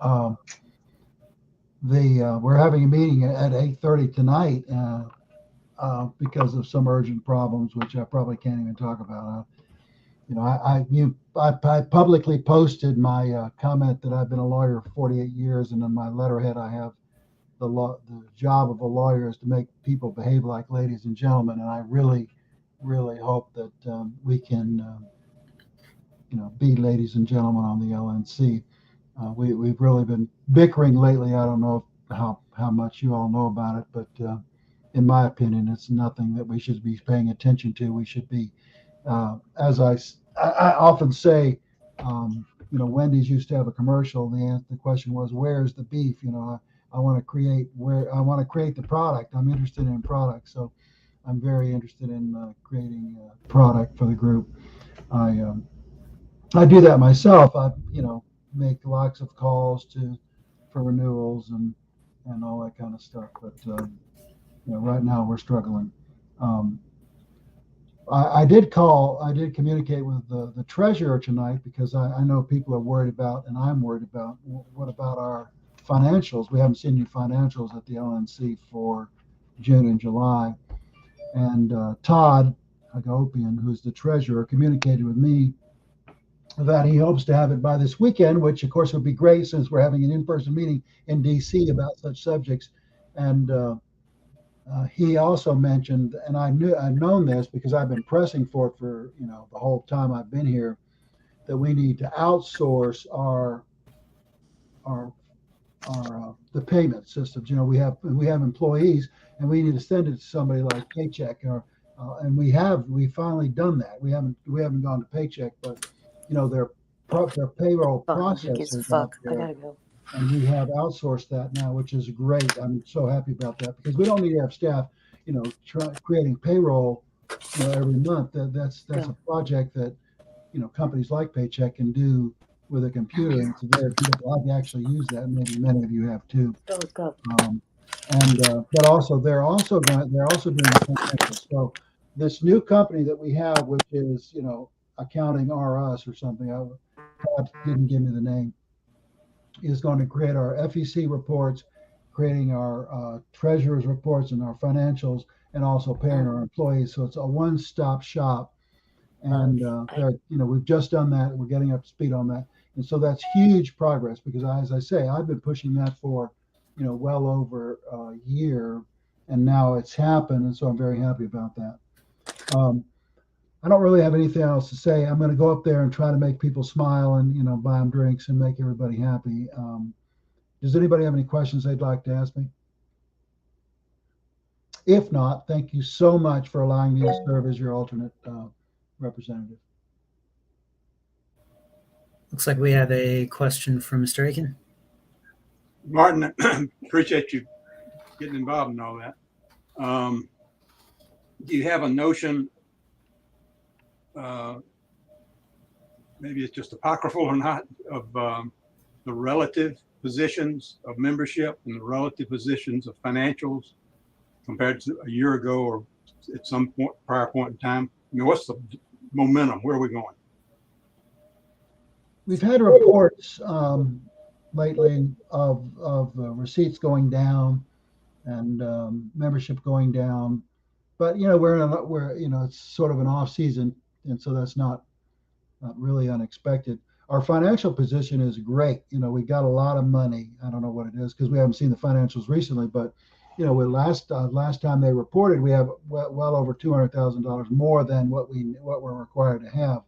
Um, we're having a meeting at 8:30 tonight because of some urgent problems, which I probably can't even talk about. I publicly posted my comment that I've been a lawyer for 48 years, and in my letterhead I have the job of a lawyer is to make people behave like ladies and gentlemen, and I really, really hope that we can, be ladies and gentlemen on the LNC. We've really been bickering lately. I don't know how much you all know about it, but in my opinion, it's nothing that we should be paying attention to. We should be, as I often say, Wendy's used to have a commercial. The question was, "Where's the beef?" I want to create the product. I'm interested in product, so I'm very interested in creating a product for the group. I I do that myself. I make lots of calls for renewals and all that kind of stuff. But right now we're struggling. Um, I did communicate with the treasurer tonight because I know people are worried about, and I'm worried about, what about our financials? We haven't seen any financials at the LNC for June and July. And Todd Agopian, who's the treasurer, communicated with me that he hopes to have it by this weekend, which of course would be great since we're having an in-person meeting in DC about such subjects. And he also mentioned, and I've known this because I've been pressing for it for the whole time I've been here, that we need to outsource our the payment systems. We have employees, and we need to send it to somebody like Paycheck, and we finally done that. We haven't gone to Paycheck, but their payroll Fuck, weak as processors out fuck. I there, gotta go. and we have outsourced that now, which is great. I'm so happy about that because we don't need to have staff, creating payroll, every month. That's a Go. project that companies like Paycheck can do with a computer, and it's very beautiful. I've actually used that. Maybe many of you have too. Go, go. Um, and but also they're also doing the financials. So this new company that we have, which is Accounting R Us or something, Todd didn't give me the name, is going to create our FEC reports, creating our treasurer's reports and our financials, and also paying our employees. So it's a one-stop shop, and we've just done that. We're getting up to speed on that, and so that's huge progress because, as I say, I've been pushing that for well over a year, and now it's happened, and so I'm very happy about that. Um, I don't really have anything else to say. I'm going to go up there and try to make people smile and buy them drinks and make everybody happy. Does anybody have any questions they'd like to ask me? If not, thank you so much for allowing me to serve as your alternate representative. Looks like we have a question from Mr. Aiken. Martin, appreciate you getting involved in all that. Do you have a notion, maybe it's just apocryphal or not, of the relative positions of membership and the relative positions of financials compared to a year ago or at some prior point in time? I mean, what's the momentum? Where are we going? We've had reports lately of receipts going down and membership going down, but it's sort of an off season, and so that's not really unexpected. Our financial position is great. We got a lot of money. I don't know what it is because we haven't seen the financials recently, but last time they reported, we have well over $200,000 more than what we're required to have.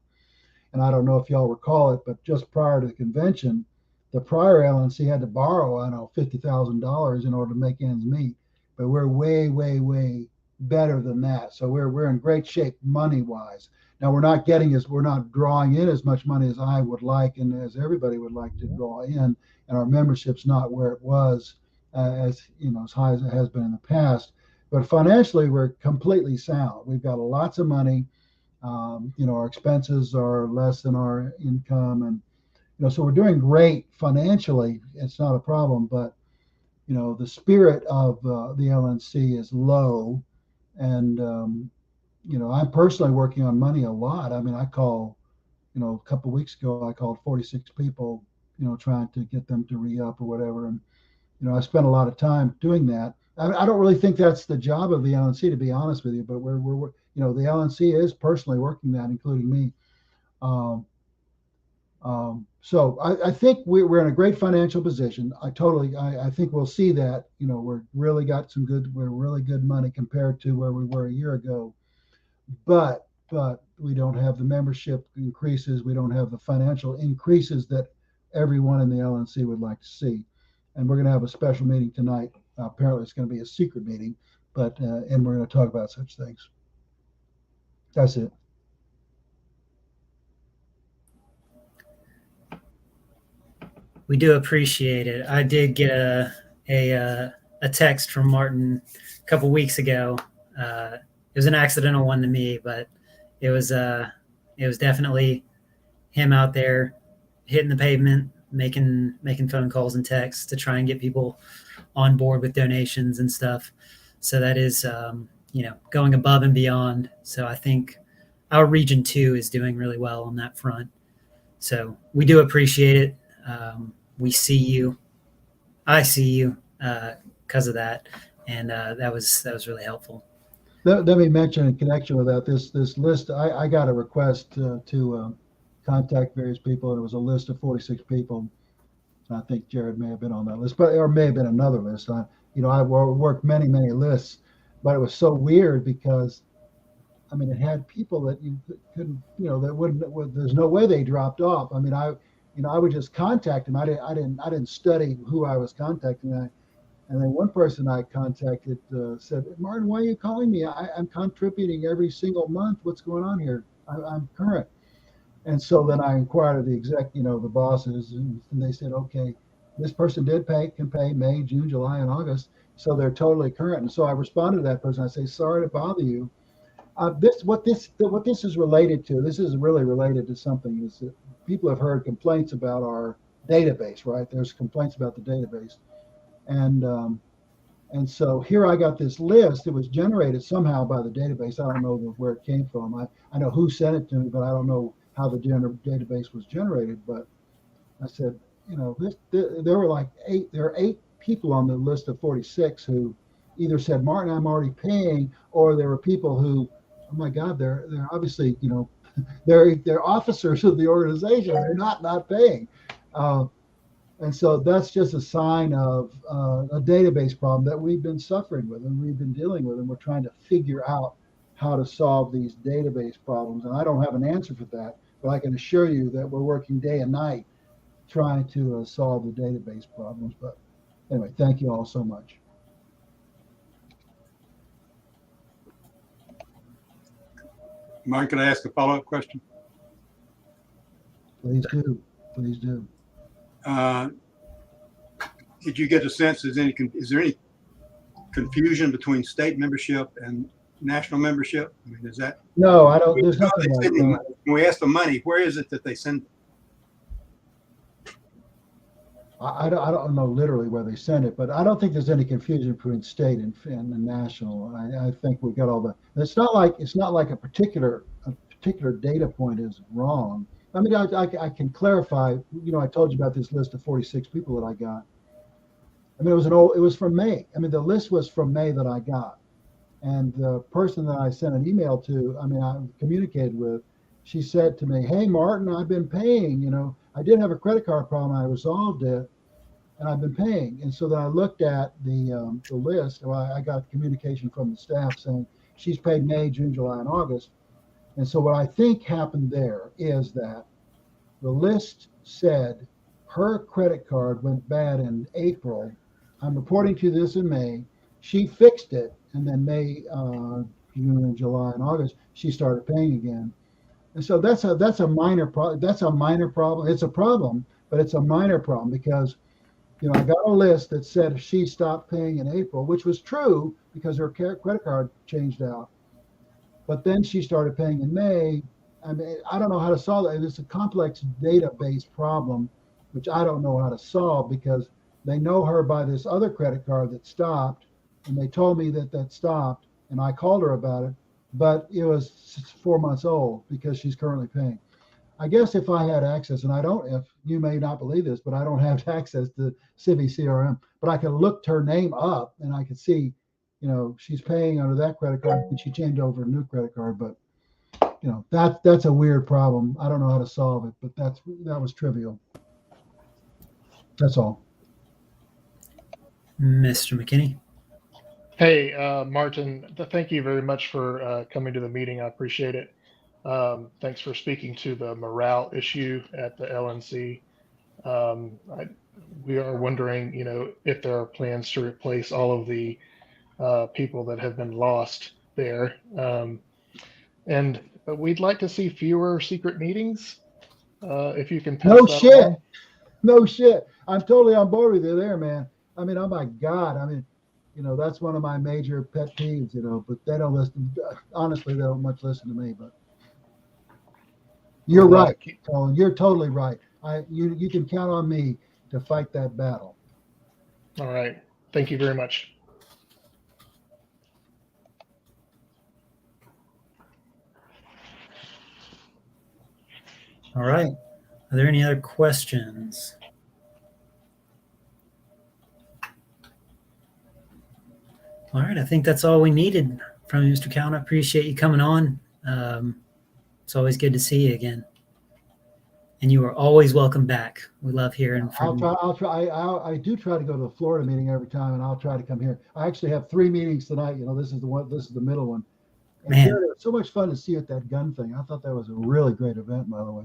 And I don't know if y'all recall it, but just prior to the convention, the prior LNC had to borrow, I don't know, $50,000 in order to make ends meet. But we're way, way, way better than that. So we're in great shape money wise. Now we're not drawing in as much money as I would like and as everybody would like to draw in, and our membership's not where it was as high as it has been in the past. But financially, we're completely sound. We've got lots of money. Our expenses are less than our income, and so we're doing great financially. It's not a problem, but the spirit of the LNC is low, and I'm personally working on money a lot. I mean, I call, a couple of weeks ago, I called 46 people, trying to get them to re-up or whatever. And, I spent a lot of time doing that. I don't really think that's the job of the LNC, to be honest with you, but we're the LNC is personally working that, including me. So I think we're in a great financial position. I think we'll see that, we're really good money compared to where we were a year ago. But we don't have the membership increases. We don't have the financial increases that everyone in the LNC would like to see. And we're going to have a special meeting tonight. Apparently it's going to be a secret meeting, but and we're going to talk about such things. That's it. We do appreciate it. I did get a text from Martin a couple weeks ago. It was an accidental one to me, but it was definitely him out there hitting the pavement, making phone calls and texts to try and get people on board with donations and stuff. So that is going above and beyond. So I think our region 2 is doing really well on that front. So we do appreciate it. We see you. I see you because of that, and that was really helpful. Let me mention in connection with that, this list. I got a request to contact various people, and it was a list of 46 people. I think Jared may have been on that list, or may have been another list. I worked many lists, but it was so weird because, it had people that you couldn't, that wouldn't. There's no way they dropped off. I would just contact them. I didn't study who I was contacting. And then one person I contacted said, "Martin, why are you calling me? I'm contributing every single month. What's going on here? I'm current." And so then I inquired of the exec, the bosses, and they said, "Okay, this person can pay May, June, July, and August, so they're totally current." And so I responded to that person. I say, "Sorry to bother you. What this is related to. This is really related to something. Is that people have heard complaints about our database, right? There's complaints about the database, and so here I got this list. It was generated somehow by the database. I don't know where it came from. I know who sent it to me, but I don't know how the database was generated." But I said, there were like 8. There are 8 people on the list of 46 who either said, "Martin, I'm already paying," or there were people who, "Oh my God, they're obviously, they're officers of the organization. They're not paying." And so that's just a sign of a database problem that we've been suffering with and we've been dealing with, and we're trying to figure out how to solve these database problems. And I don't have an answer for that, but I can assure you that we're working day and night trying to solve the database problems. But anyway, thank you all so much. Mike, can I ask a follow-up question? Please do. Did you get a sense, is there any confusion between state membership and national membership? Is that? No, I don't. There's nothing like that. When we ask for money, where is it that they send it? I don't know literally where they send it, but I don't think there's any confusion between state and the national. I think we got all the. It's not like a particular data point is wrong. I can clarify. I told you about this list of 46 people that I got. It was from May. The list was from May that I got, and the person that I sent an email to, I communicated with, she said to me, "Hey, Martin, I've been paying. I did have a credit card problem. I resolved it, and I've been paying." And so then I looked at the list. I got communication from the staff saying she's paid May, June, July, and August. And so what I think happened there is that the list said her credit card went bad in April. I'm reporting to this in May. She fixed it, and then May, June, and July, and August, she started paying again. And so that's a minor problem. It's a problem, but it's a minor problem because, I got a list that said she stopped paying in April, which was true because her credit card changed out. But then she started paying in May. I don't know how to solve it. It's a complex database problem, which I don't know how to solve because they know her by this other credit card that stopped, and they told me that stopped, and I called her about it, but it was 4 months old because she's currently paying. I guess if I had access, and I don't, if you may not believe this, but I don't have access to Civi CRM, but I could look her name up and I could see, she's paying under that credit card and she changed over a new credit card. But that's a weird problem. I don't know how to solve it, but that was trivial. That's all. Mr. McKinney. Hey, Martin, thank you very much for coming to the meeting. I appreciate it. Thanks for speaking to the morale issue at the LNC. We are wondering, if there are plans to replace all of the people that have been lost there. And we'd like to see fewer secret meetings. If you can pass No that shit. along. No shit. I'm totally on board with you there, man. I mean, oh my God. I mean, that's one of my major pet peeves, but they don't listen. Honestly, they don't much listen to me, but you're right, Colin. You're totally right. You can count on me to fight that battle. All right. Thank you very much. All right. Are there any other questions? All right. I think that's all we needed from you, Mr. Cowan. I appreciate you coming on. It's always good to see you again. And you are always welcome back. We love hearing from you. I'll try. I do try to go to the Florida meeting every time, and I'll try to come here. I actually have 3 meetings tonight. This is the one. This is the middle one. And Man, Jared, it was so much fun to see you at that gun thing. I thought that was a really great event, by the way.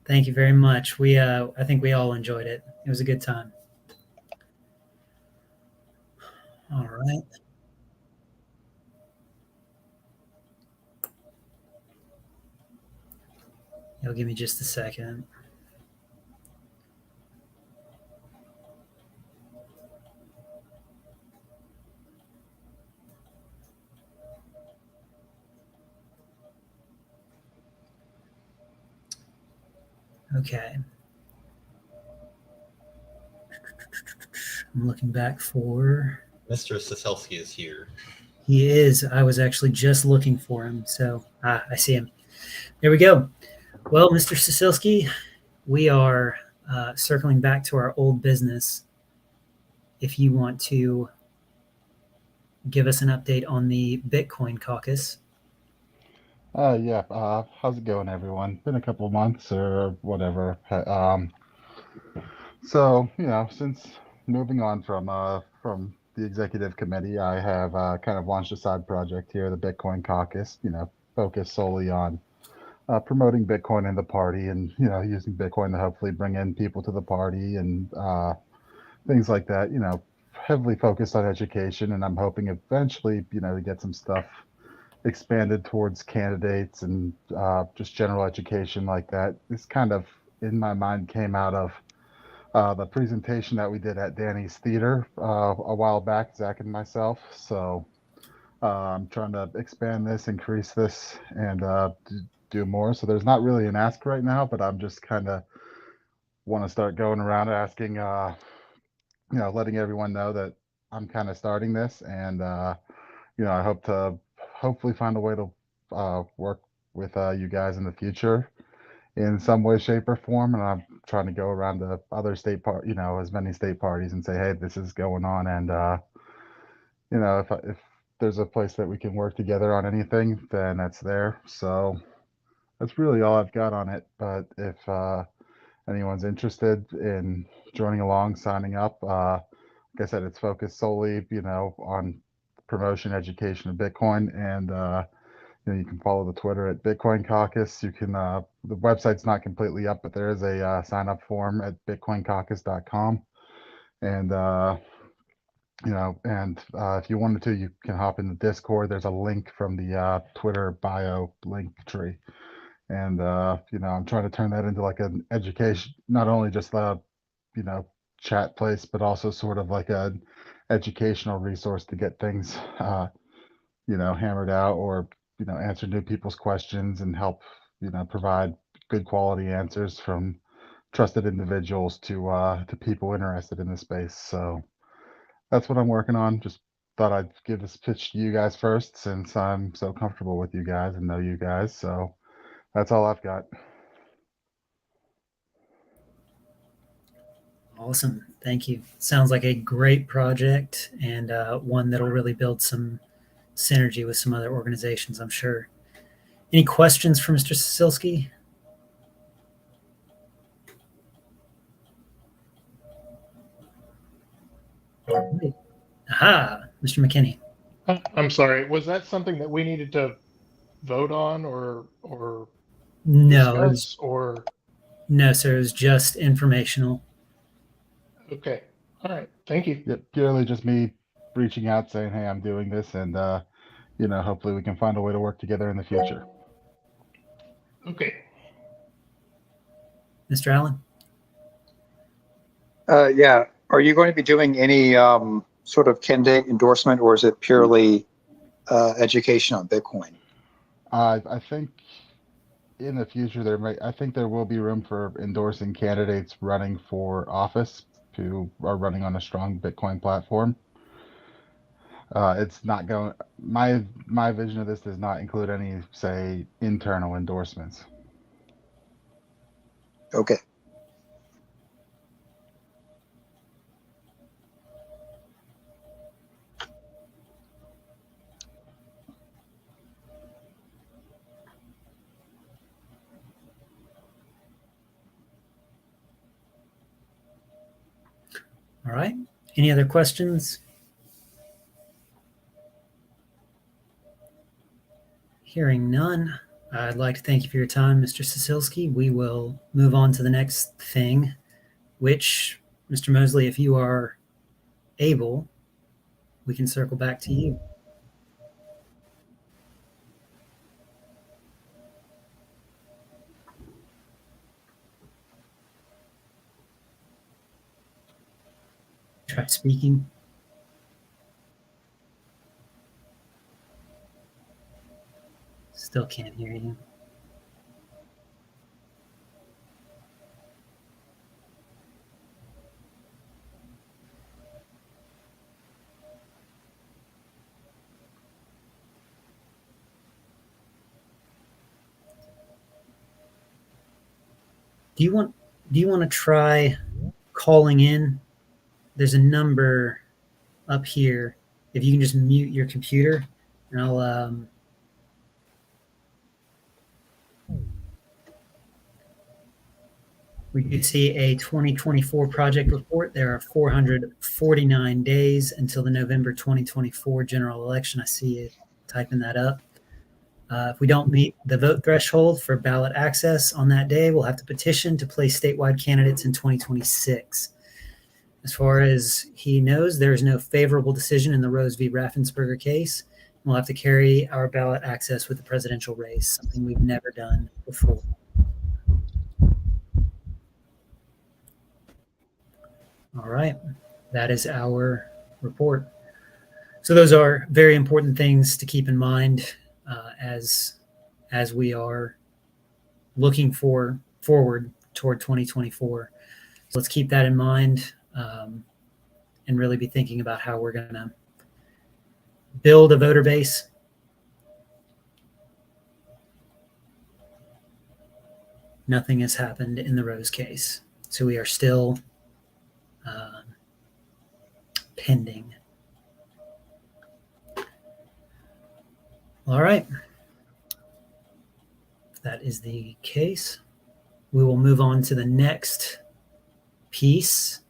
Thank you very much. I think we all enjoyed it. It was a good time. All right. You'll give me just a second. Okay. I'm looking back for... Mr. Siselsky is here. He is. I was actually just looking for him. So I see him. There we go. Well, Mr. Siselsky, we are circling back to our old business. If you want to give us an update on the Bitcoin caucus. Yeah. How's it going, everyone? Been a couple of months or whatever. So, since moving on from the executive committee, I have kind of launched a side project here, the Bitcoin caucus, focused solely on promoting Bitcoin in the party and, using Bitcoin to hopefully bring in people to the party and things like that, heavily focused on education. And I'm hoping eventually, to get some stuff expanded towards candidates and just general education like that. This kind of, in my mind, came out of the presentation that we did at Danny's Theater a while back, Zach and myself. So I'm trying to expand this, increase this, and do more. So there's not really an ask right now, but I'm just kind of want to start going around asking, letting everyone know that I'm kind of starting this, and I hope to hopefully find a way to work with you guys in the future in some way, shape, or form. And I'm trying to go around to other state as many state parties and say, hey, this is going on, and if there's a place that we can work together on anything, then that's there. So that's really all I've got on it. But if anyone's interested in joining along, signing up, like I said, it's focused solely, on promotion, education of Bitcoin, and you can follow the Twitter at Bitcoin Caucus. You can the website's not completely up, but there is a sign up form at bitcoincaucus.com, and if you wanted to, you can hop in the Discord. There's a link from the Twitter bio link tree. And, I'm trying to turn that into like an education, not only just a, chat place, but also sort of like an educational resource to get things, hammered out or, answer new people's questions and help, provide good quality answers from trusted individuals to people interested in the space. So that's what I'm working on. Just thought I'd give this pitch to you guys first, since I'm so comfortable with you guys and know you guys. So that's all I've got. Awesome. Thank you. Sounds like a great project and one that'll really build some synergy with some other organizations, I'm sure. Any questions for Mr. Sisilski? All right. Aha, Mr. McKinney. I'm sorry. Was that something that we needed to vote on or No, discuss or? no, sir. It was just informational. Okay. All right. Thank you. Yep, purely just me reaching out saying, hey, I'm doing this, and hopefully we can find a way to work together in the future. Okay. Mr. Allen? Yeah. Are you going to be doing any sort of candidate endorsement, or is it purely education on Bitcoin? I think in the future I think there will be room for endorsing candidates running for office who are running on a strong Bitcoin platform. It's not going. My vision of this does not include any, say, internal endorsements. Okay. All right. Any other questions? Hearing none, I'd like to thank you for your time, Mr. Sisilski. We will move on to the next thing, which, Mr. Mosley, if you are able, we can circle back to you. Try speaking. Still can't hear you. Do you want to try calling in? There's a number up here. If you can just mute your computer, and I'll we do see a 2024 project report. There are 449 days until the November 2024 general election. I see you typing that up. If we don't meet the vote threshold for ballot access on that day, we'll have to petition to place statewide candidates in 2026. As far as he knows, there is no favorable decision in the Rose v. Raffensperger case. We'll have to carry our ballot access with the presidential race, something we've never done before. All right, that is our report. So those are very important things to keep in mind as we are looking forward toward 2024. So let's keep that in mind and really be thinking about how we're going to build a voter base. Nothing has happened in the Rose case, so we are still pending. All right. If that is the case, we will move on to the next piece.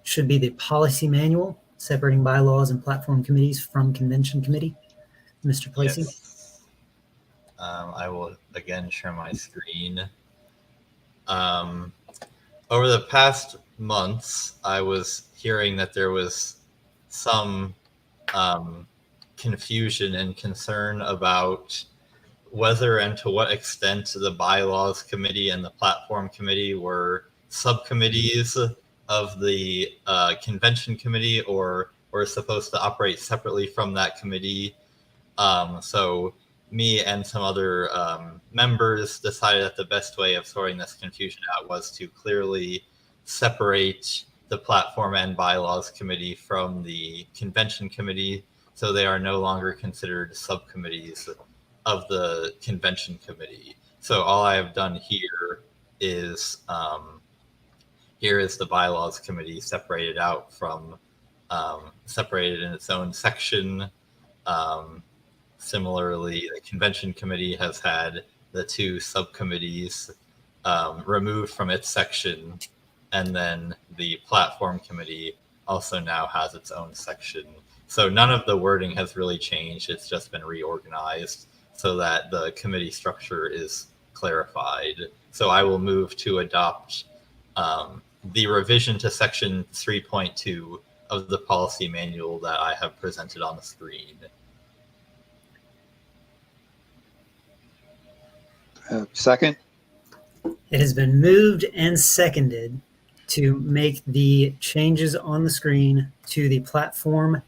Should be the policy manual separating bylaws and platform committees from convention committee. Mr. Placey. Yes. I will again share my screen. Over the past months, I was hearing that there was some confusion and concern about whether and to what extent the bylaws committee and the platform committee were subcommittees of the convention committee or were supposed to operate separately from that committee. So me and some other members decided that the best way of sorting this confusion out was to clearly separate the platform and bylaws committee from the convention committee, so they are no longer considered subcommittees of the convention committee. So all I have done here is here is the bylaws committee separated out from separated in its own section. Similarly, the convention committee has had the two subcommittees removed from its section, and then the platform committee also now has its own section. So none of the wording has really changed. It's just been reorganized so that the committee structure is clarified. So I will move to adopt the revision to section 3.2 of the policy manual that I have presented on the screen. Second? It has been moved and seconded to make the changes on the screen to the platform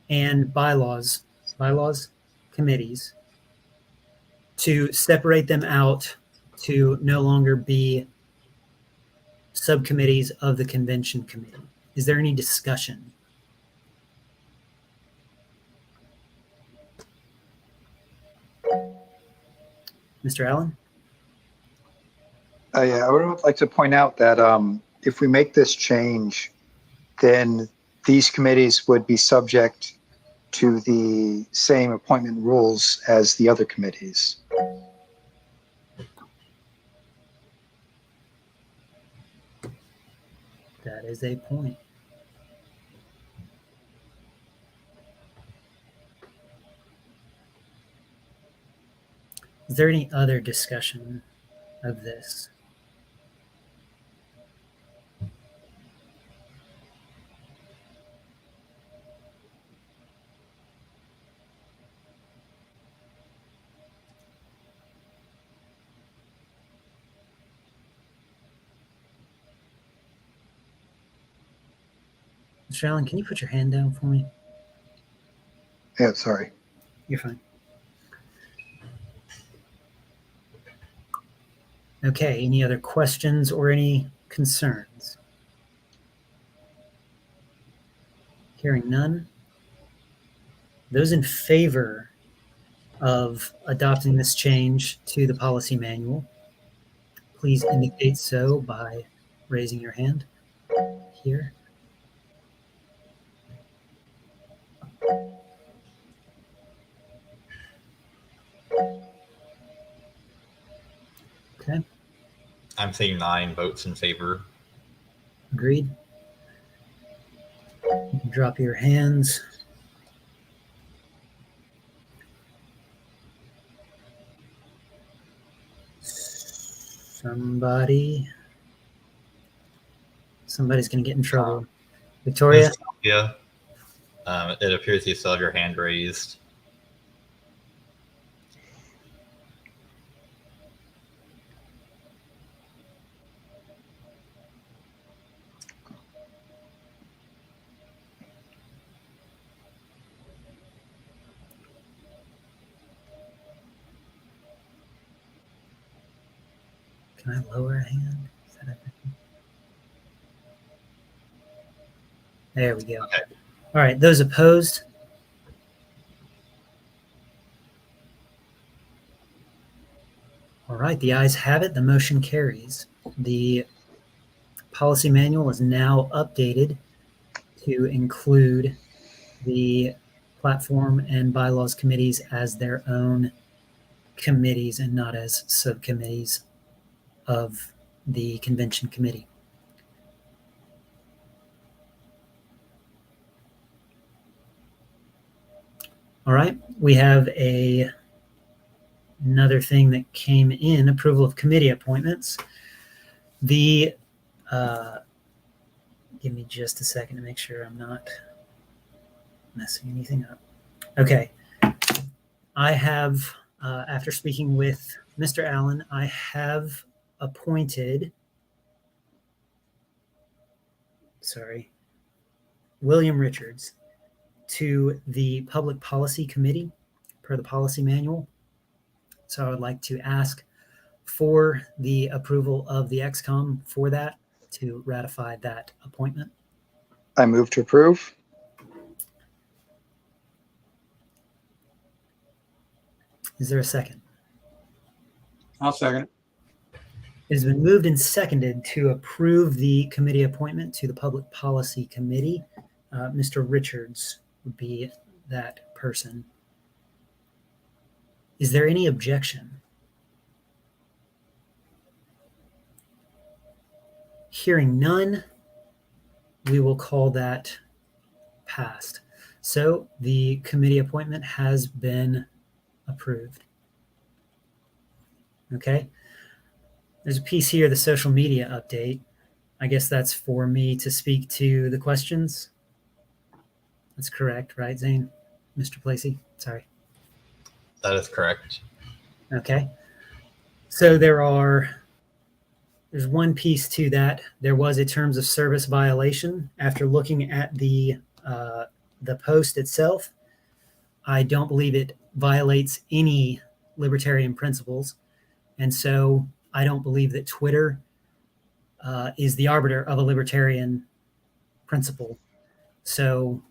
and bylaws committees, to separate them out to no longer be subcommittees of the convention committee. Is there any discussion? Mr. Allen? Yeah, I would like to point out that if we make this change, then these committees would be subject to the same appointment rules as the other committees. That is a point. Is there any other discussion of this? Mr. Allen, can you put your hand down for me? Yeah, sorry. You're fine. Okay, any other questions or any concerns? Hearing none. Those in favor of adopting this change to the policy manual, please indicate so by raising your hand here. Okay, I'm seeing 9 votes in favor. agreed. You can drop your hands. Somebody's going to get in trouble. Victoria? Yeah. It appears you still have your hand raised. Can I lower a hand? Is that a thing? There we go. Okay. All right, those opposed? All right, the ayes have it. The motion carries. The policy manual is now updated to include the platform and bylaws committees as their own committees and not as subcommittees of the convention committee. All right, we have another thing that came in, approval of committee appointments. Give me just a second to make sure I'm not messing anything up. Okay, I have, after speaking with Mr. Allen, I have appointed, William Richards to the Public Policy Committee per the policy manual. So I would like to ask for the approval of the XCOM for that, to ratify that appointment. I move to approve. Is there a second? I'll second it. It has been moved and seconded to approve the committee appointment to the Public Policy Committee. Mr. Richards would be that person. Is there any objection? Hearing none, we will call that passed. So the committee appointment has been approved. Okay. There's a piece here, the social media update. I guess that's for me to speak to the questions. That's correct, right, Zane? Mr. Placey? Sorry. That is correct. Okay. So there's one piece to that. There was a terms of service violation. After looking at the post itself, I don't believe it violates any libertarian principles. And so I don't believe that Twitter is the arbiter of a libertarian principle. So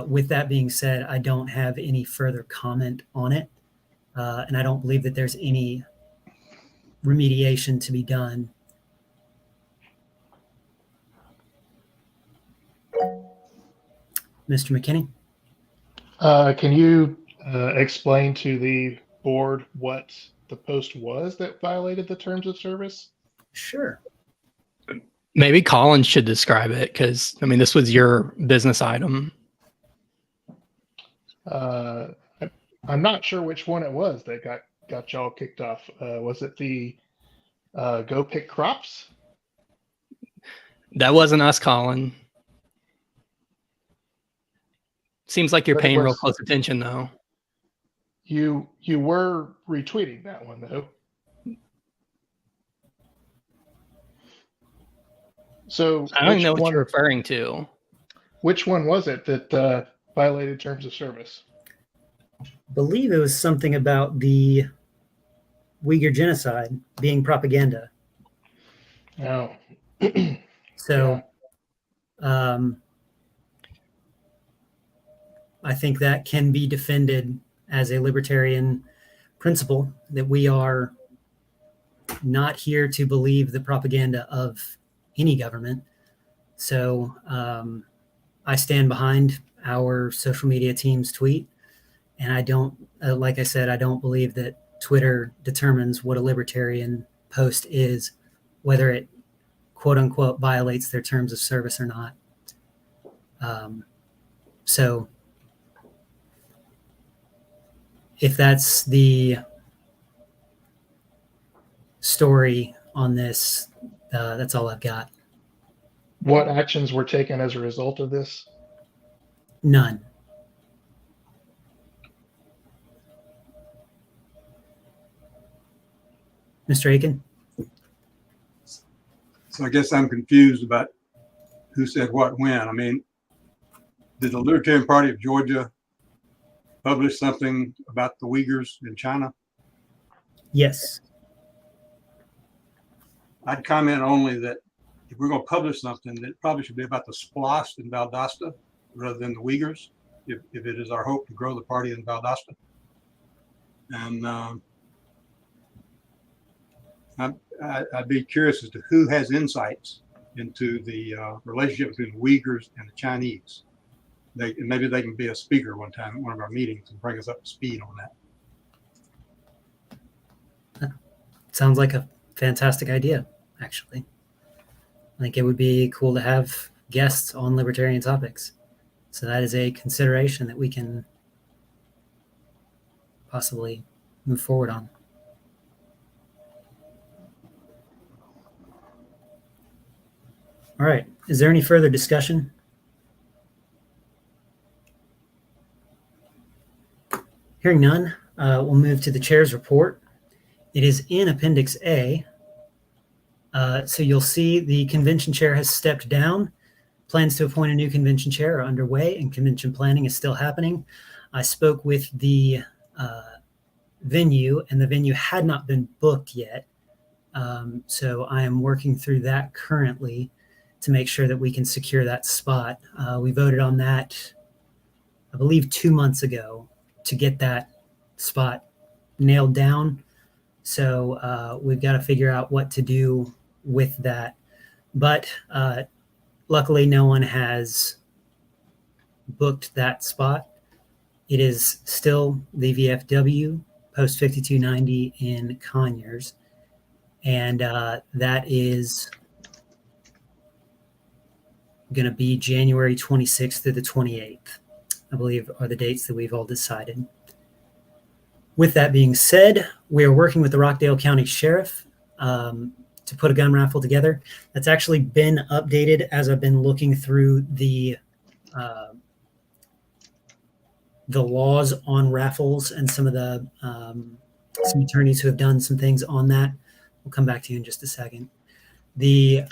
with that being said, I don't have any further comment on it. And I don't believe that there's any remediation to be done. Mr. McKinney? Can you explain to the board what the post was that violated the terms of service? Sure. Maybe Colin should describe it because, I mean, this was your business item. I'm not sure which one it was that got y'all kicked off. Was it the Go Pick Crops? That wasn't us, Colin. Seems like you're But it paying real was- close attention, though. You were retweeting that one, though. So I don't which know what one- you're referring to. Which one was it that violated terms of service? Believe it was something about the Uyghur genocide being propaganda. Oh. So I think that can be defended as a libertarian principle, that we are not here to believe the propaganda of any government. So I stand behind our social media team's tweet. And I don't, like I said, I don't believe that Twitter determines what a libertarian post is, whether it quote unquote violates their terms of service or not. So if that's the story on this, that's all I've got. What actions were taken as a result of this? None. Mr. Aiken? So I guess I'm confused about who said what when. I mean, did the Libertarian Party of Georgia publish something about the Uyghurs in China? Yes. I'd comment only that if we're going to publish something, that it probably should be about the Splost in Valdosta rather than the Uyghurs, if it is our hope to grow the party in Valdosta. And I'd be curious as to who has insights into the relationship between the Uyghurs and the Chinese. Maybe they can be a speaker one time at one of our meetings and bring us up to speed on that. Sounds like a fantastic idea, actually. I think it would be cool to have guests on libertarian topics. So that is a consideration that we can possibly move forward on. All right. Is there any further discussion? Hearing none, we'll move to the chair's report. It is in Appendix A. So you'll see the convention chair has stepped down. Plans to appoint a new convention chair are underway, and convention planning is still happening. I spoke with the venue, and the venue had not been booked yet. So I am working through that currently to make sure that we can secure that spot. We voted on that, I believe, 2 months ago to get that spot nailed down. So we've got to figure out what to do with that. But luckily, no one has booked that spot. It is still the VFW post 5290 in Conyers. And that is going to be January 26th through the 28th, I believe, are the dates that we've all decided. With that being said, we are working with the Rockdale County Sheriff to put a gun raffle together. That's actually been updated as I've been looking through the laws on raffles and some of the some attorneys who have done some things on that. We'll come back to you in just a second. The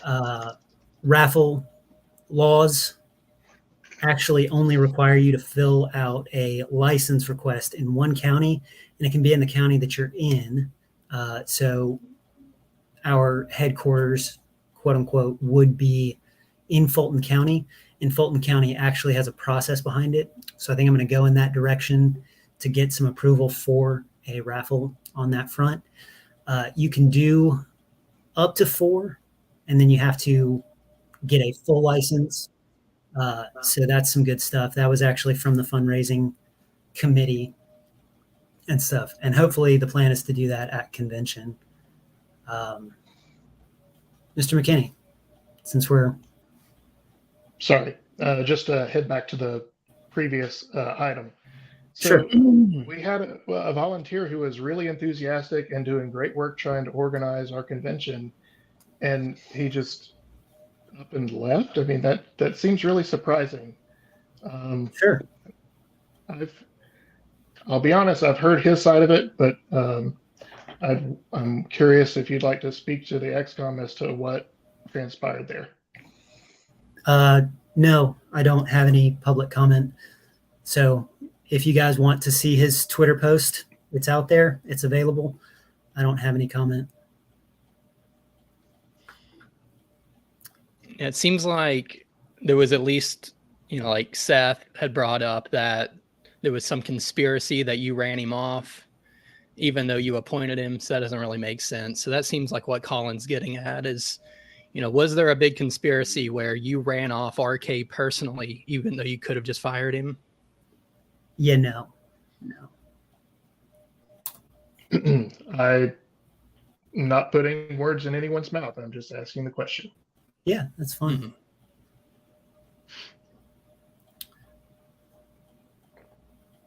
raffle laws actually only require you to fill out a license request in one county, and it can be in the county that you're in. So our headquarters, quote unquote, would be in Fulton County. And Fulton County actually has a process behind it. So I think I'm going to go in that direction to get some approval for a raffle on that front. You can do up to 4, and then you have to get a full license. So that's some good stuff. That was actually from the fundraising committee and stuff. And hopefully the plan is to do that at convention. Mr. McKinney, since we're... Sorry, just to head back to the previous item. So Sure. we had a volunteer who was really enthusiastic and doing great work trying to organize our convention, and he just up and left. I mean, that seems really surprising. Sure. I'll be honest, I've heard his side of it, but I'm curious if you'd like to speak to the XCOM as to what transpired there. No, I don't have any public comment. So if you guys want to see his Twitter post, it's out there. It's available. I don't have any comment. It seems like there was at least, like Seth had brought up that there was some conspiracy that you ran him off, even though you appointed him. So that doesn't really make sense. So that seems like what Colin's getting at is, was there a big conspiracy where you ran off RK personally, even though you could have just fired him? Yeah, no. I'm not putting words in anyone's mouth. I'm just asking the question. Yeah, that's fine. Mm-hmm.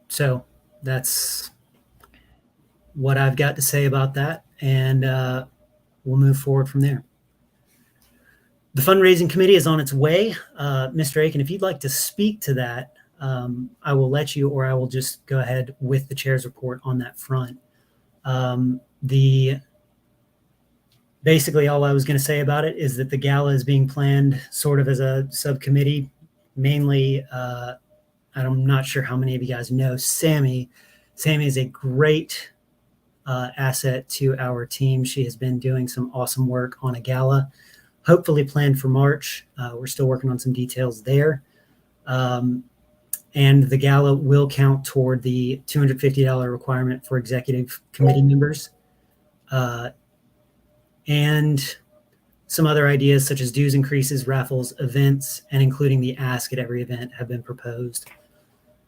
So that's what I've got to say about that. And we'll move forward from there. The fundraising committee is on its way. Mr. Aiken, if you'd like to speak to that, I will let you, or I will just go ahead with the chair's report on that front. Basically all I was going to say about it is that the gala is being planned sort of as a subcommittee. Mainly, I'm not sure how many of you guys know Sammy. Sammy is a great asset to our team. She has been doing some awesome work on a gala, hopefully planned for March. We're still working on some details there. And the gala will count toward the $250 requirement for executive committee members. And some other ideas such as dues increases, raffles, events, and including the ask at every event have been proposed.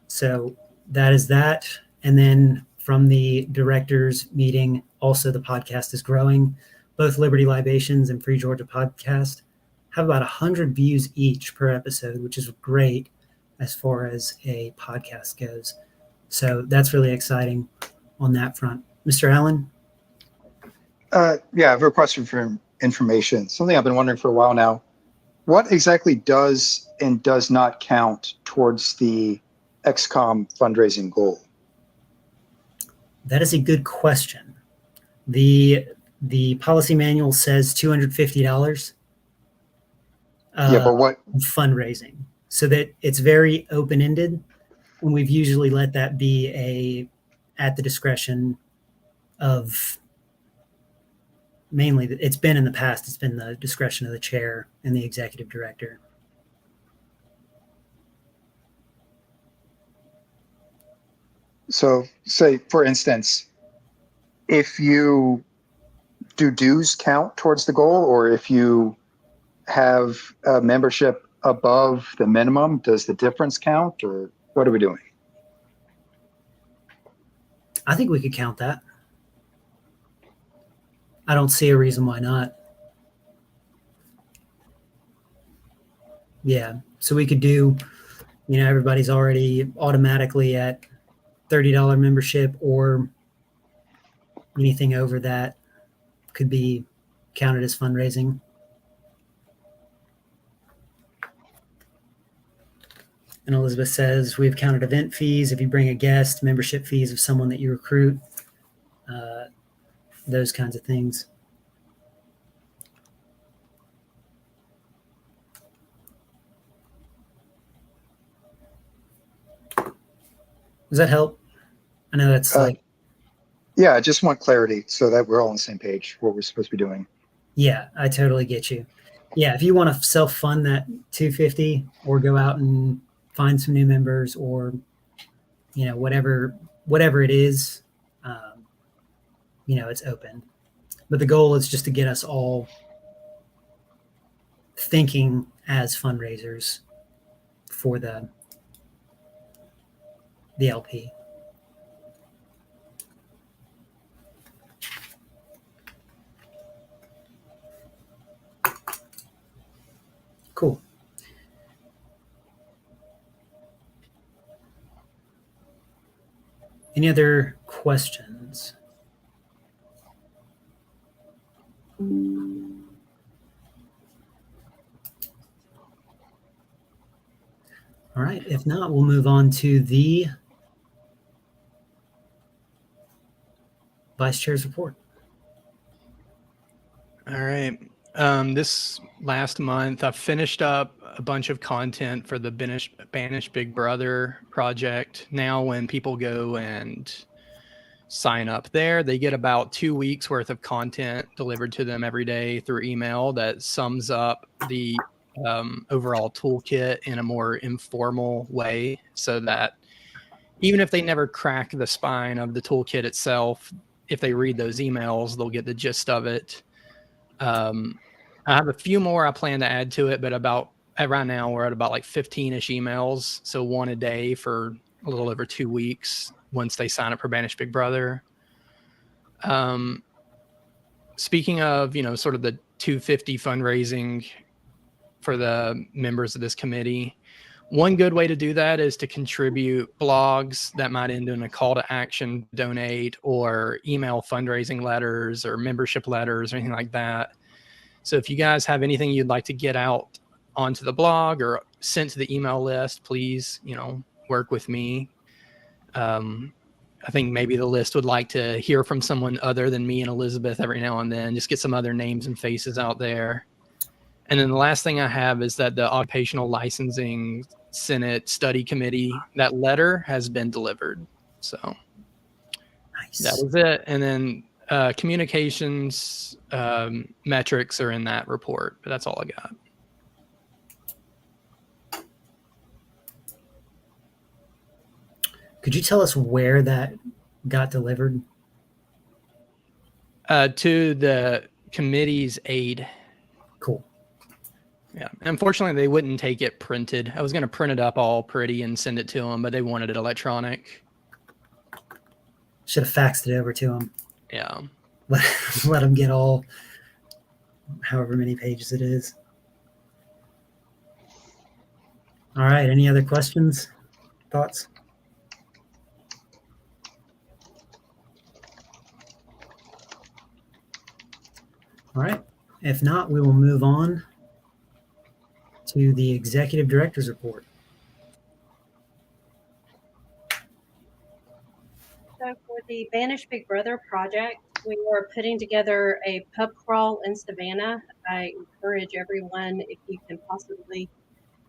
So that is that. And then from the directors meeting, also the podcast is growing. Both Liberty Libations and Free Georgia Podcast have about 100 views each per episode, which is great as far as a podcast goes. So that's really exciting on that front. Mr. Allen? Yeah, I have a question for information. Something I've been wondering for a while now. What exactly does and does not count towards the XCOM fundraising goal? That is a good question. The policy manual says $250. Yeah, but what? Fundraising. So that it's very open-ended, and we've usually let that be at the discretion of, mainly, it's been in the past, it's been the discretion of the chair and the executive director. So say, for instance, if you do dues count towards the goal, or if you have membership above the minimum, does the difference count, or what are we doing? I think we could count that. I don't see a reason why not. Yeah. So we could do, everybody's already automatically at $30 membership, or anything over that could be counted as fundraising. And Elizabeth says, we've counted event fees if you bring a guest, membership fees of someone that you recruit, those kinds of things. Does that help? I know that's yeah, I just want clarity so that we're all on the same page, what we're supposed to be doing. Yeah, I totally get you. Yeah, if you want to self-fund that $250 or go out and find some new members, or whatever it is, it's open. But the goal is just to get us all thinking as fundraisers for the LP. Cool. Any other questions? All right. If not, we'll move on to the Vice Chair's report. All right. This last month, I finished up a bunch of content for the Banish Big Brother project. Now, when people go and sign up there, they get about 2 weeks worth of content delivered to them every day through email that sums up the overall toolkit in a more informal way, so that even if they never crack the spine of the toolkit itself, if they read those emails, they'll get the gist of it. I have a few more I plan to add to it, but right now we're at about like 15-ish emails. So one a day for a little over 2 weeks once they sign up for Banish Big Brother. Speaking of, sort of the $250 fundraising for the members of this committee, one good way to do that is to contribute blogs that might end in a call to action, donate, or email fundraising letters or membership letters or anything like that. So if you guys have anything you'd like to get out onto the blog or sent to the email list, please, work with me. I think maybe the list would like to hear from someone other than me and Elizabeth every now and then, just get some other names and faces out there. And then the last thing I have is that the Occupational Licensing Senate Study Committee, that letter has been delivered. So Nice. that was it. And then communications metrics are in that report, but that's all I got. Could you tell us where that got delivered? To the committee's aid. Cool. Yeah. Unfortunately, they wouldn't take it printed. I was going to print it up all pretty and send it to them, but they wanted it electronic. Should have faxed it over to them. Yeah. Let them get all however many pages it is. All right. Any other questions? Thoughts? All right. If not, we will move on to the Executive Director's report. So for the Banish Big Brother project, we are putting together a pub crawl in Savannah. I encourage everyone, if you can possibly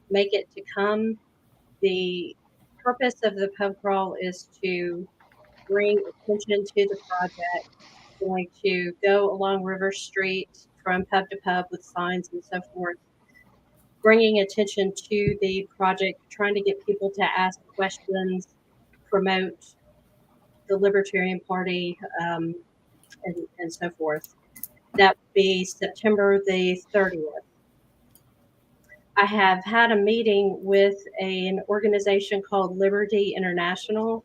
make it, to come. The purpose of the pub crawl is to bring attention to the project. We're going to go along River Street from pub to pub with signs and so forth, bringing attention to the project, trying to get people to ask questions, promote the Libertarian Party, and so forth. That would be September the 30th. I have had a meeting with an organization called Liberty International.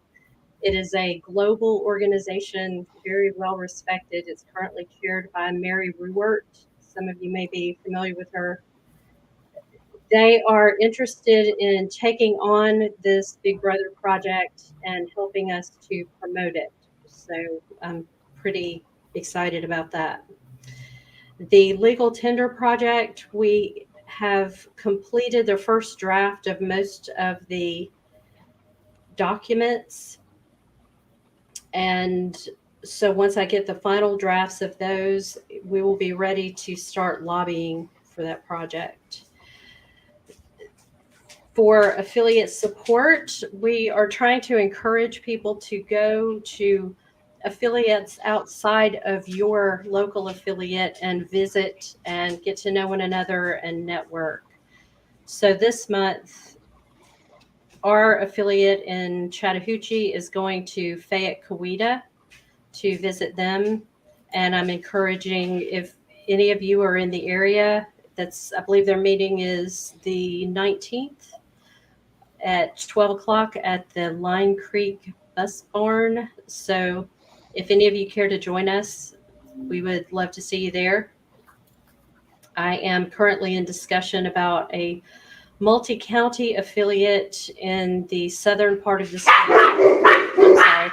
It is a global organization, very well respected. It's currently chaired by Mary Ruwert. Some of you may be familiar with her. They are interested in taking on this Big Brother project and helping us to promote it. So I'm pretty excited about that. The legal tender project, we have completed the first draft of most of the documents. And so once I get the final drafts of those, we will be ready to start lobbying for that project. For affiliate support, we are trying to encourage people to go to affiliates outside of your local affiliate and visit and get to know one another and network. So this month, our affiliate in Chattahoochee is going to Fayette Coweta to visit them. And I'm encouraging, if any of you are in the area, I believe their meeting is the 19th at 12 o'clock at the Line Creek Bus Barn. So if any of you care to join us, we would love to see you there. I am currently in discussion about a multi-county affiliate in the southern part of the state. I'm sorry.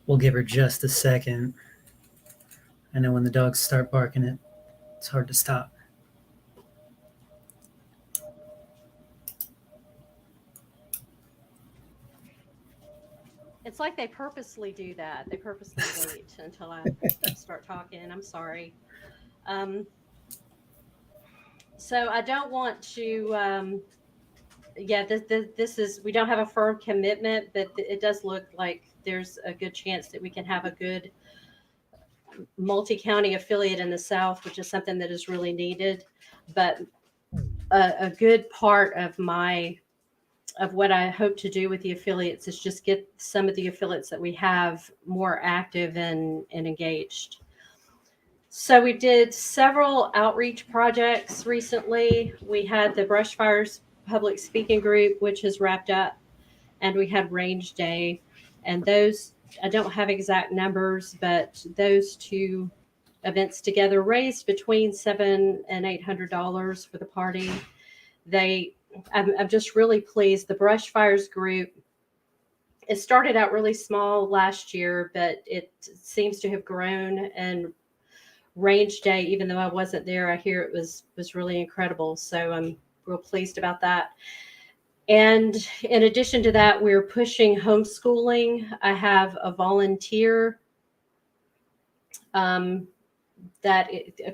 We'll give her just a second. I know when the dogs start barking, it's hard to stop. It's like they purposely do that. They purposely wait until I start talking. I'm sorry. So I don't want to, this is, we don't have a firm commitment, but it does look like there's a good chance that we can have a good multi-county affiliate in the South, which is something that is really needed. But a good part of what I hope to do with the affiliates is just get some of the affiliates that we have more active and engaged. So we did several outreach projects recently. We had the Brush Fires public speaking group, which has wrapped up, and we had Range Day. And those, I don't have exact numbers, but those two events together raised between $700 and $800 for the party. I'm just really pleased. The Brush Fires group, it started out really small last year, but it seems to have grown. And Range Day, even though I wasn't there, I hear it was really incredible. So I'm real pleased about that. And in addition to that, we're pushing homeschooling. I have a volunteer, a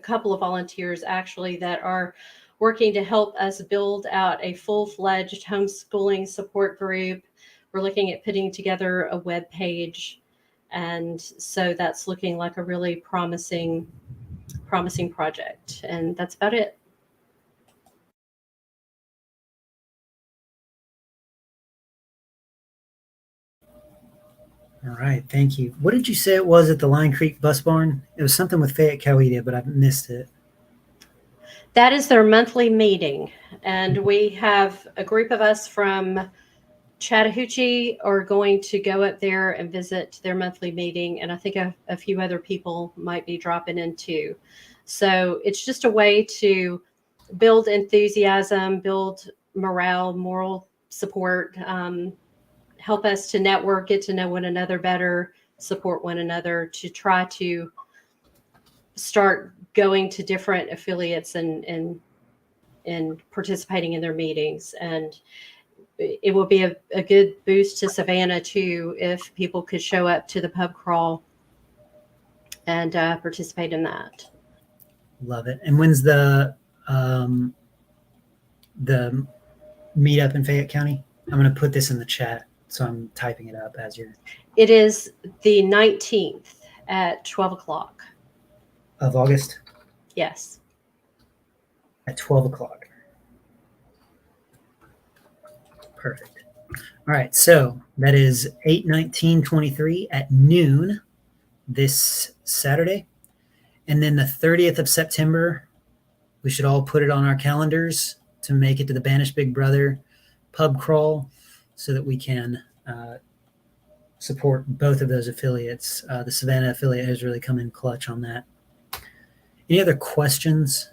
couple of volunteers actually, that are working to help us build out a full-fledged homeschooling support group. We're looking at putting together a web page. And so that's looking like a really promising project. And that's about it. All right, thank you. What did you say it was at the Line Creek Bus Barn? It was something with Fayette Coweta, but I missed it. That is their monthly meeting. And we have a group of us from Chattahoochee are going to go up there and visit their monthly meeting. And I think a few other people might be dropping in too. So it's just a way to build enthusiasm, build morale, moral support, help us to network, get to know one another better, support one another, to try to start going to different affiliates and participating in their meetings. And it will be a good boost to Savannah too, if people could show up to the pub crawl and participate in that. Love it. And when's the meetup in Fayette County? I'm going to put this in the chat, so I'm typing it up as you're. It is the 19th at 12 o'clock. Of August? Yes. at 12 o'clock. Perfect. All right, so that is 8/19/23 at noon this Saturday. And then the 30th of September, we should all put it on our calendars to make it to the Banished Big Brother pub crawl so that we can support both of those affiliates. The Savannah affiliate has really come in clutch on that. Any other questions?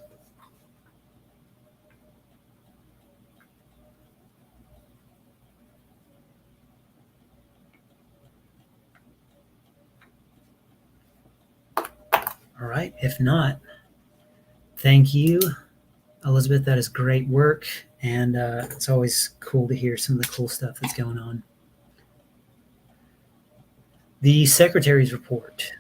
All right. If not, thank you, Elizabeth. That is great work. And it's always cool to hear some of the cool stuff that's going on. The secretary's report.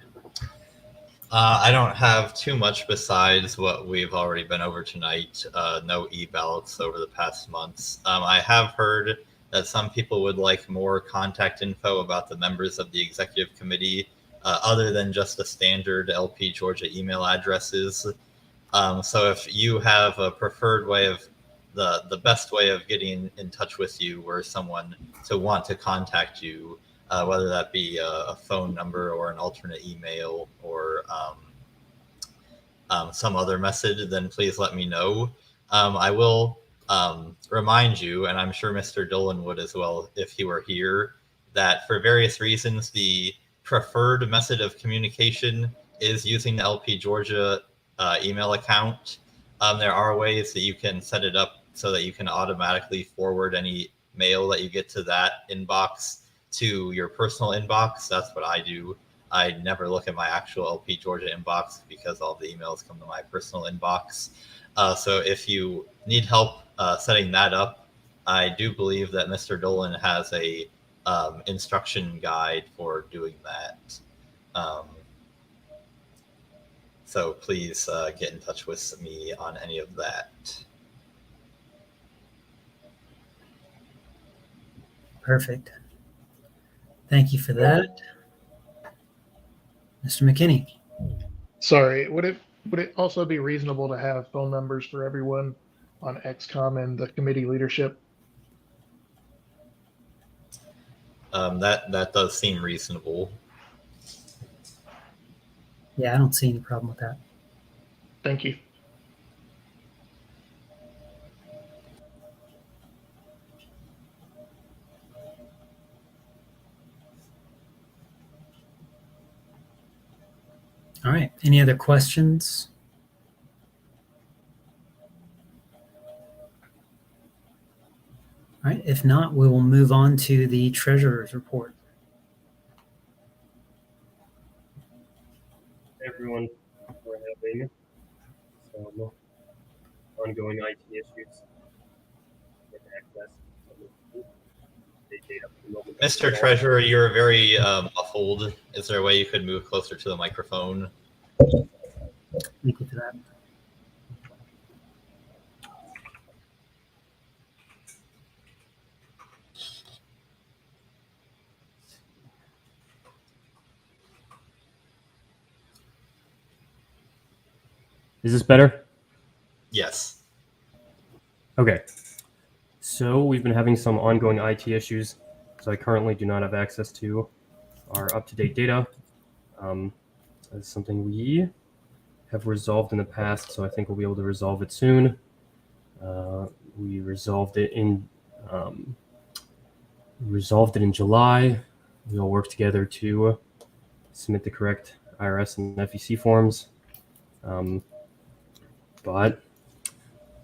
I don't have too much besides what we've already been over tonight. No e-ballots over the past months. I have heard that some people would like more contact info about the members of the executive committee, other than just the standard LP Georgia email addresses. So if you have a preferred way of the best way of getting in touch with you or someone to want to contact you, whether that be a phone number or an alternate email or some other method, then please let me know. I will remind you, and I'm sure Mr. Dolan would as well if he were here, that for various reasons, the preferred method of communication is using the LP Georgia email account. There are ways that you can set it up so that you can automatically forward any mail that you get to that inbox to your personal inbox. That's what I do. I never look at my actual LP Georgia inbox because all the emails come to my personal inbox. So if you need help setting that up, I do believe that Mr. Dolan has a instruction guide for doing that. So please get in touch with me on any of that. Perfect. Thank you for that. Mr. McKinney. Sorry, would it also be reasonable to have phone numbers for everyone on XCOM and the committee leadership? That does seem reasonable. Yeah, I don't see any problem with that. Thank you. All right. Any other questions? All right. If not, we will move on to the treasurer's report. Everyone, we're having some ongoing IT issues with access. Mr. Treasurer, you're very muffled. Is there a way you could move closer to the microphone? Thank you for that. Is this better? Yes. Okay. So we've been having some ongoing IT issues. So I currently do not have access to our up-to-date data. That's something we have resolved in the past, so I think we'll be able to resolve it soon. We resolved it in July. We all worked together to submit the correct IRS and FEC forms. But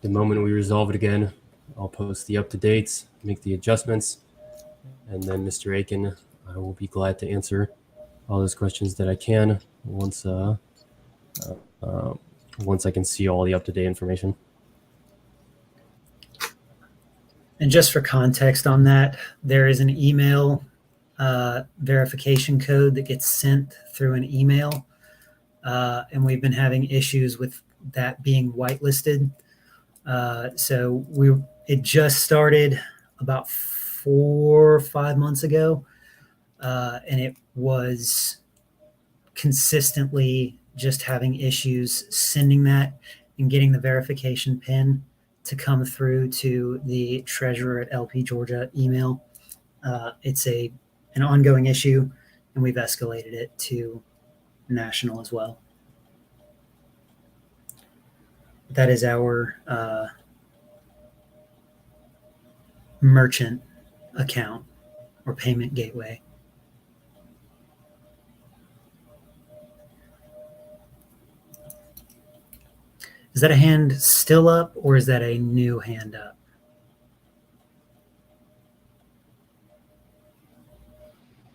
the moment we resolve it again, I'll post the up-to-dates, make the adjustments, and then Mr. Aiken, I will be glad to answer all those questions that I can once I can see all the up-to-date information. And just for context on that, there is an email verification code that gets sent through an email. And we've been having issues with that being whitelisted. So it just started about 4 or 5 months ago. And it was consistently just having issues sending that. and getting the verification PIN to come through to the treasurer at LP Georgia email. It's an ongoing issue, and we've escalated it to national as well. That is our merchant account or payment gateway. Is that a hand still up, or is that a new hand up?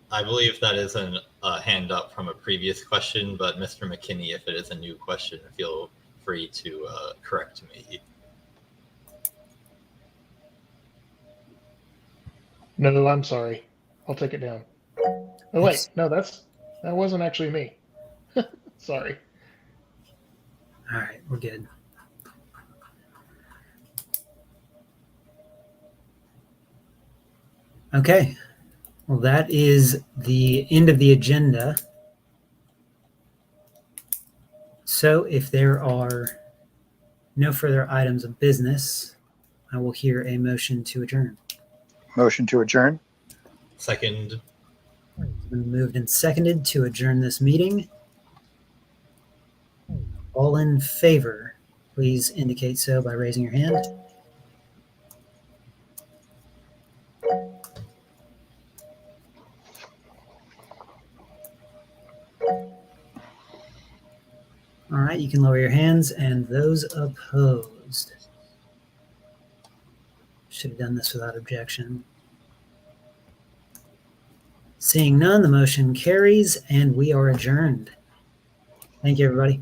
I believe that is a hand up from a previous question, but Mr. McKinney, if it is a new question, feel free to correct me. No, I'm sorry. I'll take it down. Oh wait, no, that wasn't actually me. Sorry. All right, we're good. Okay, well, that is the end of the agenda. So if there are no further items of business, I will hear a motion to adjourn. Motion to adjourn. Second. It's been moved and seconded to adjourn this meeting. All in favor, please indicate so by raising your hand. All right, you can lower your hands, and those opposed. Should have done this without objection. Seeing none, the motion carries, and we are adjourned. Thank you, everybody.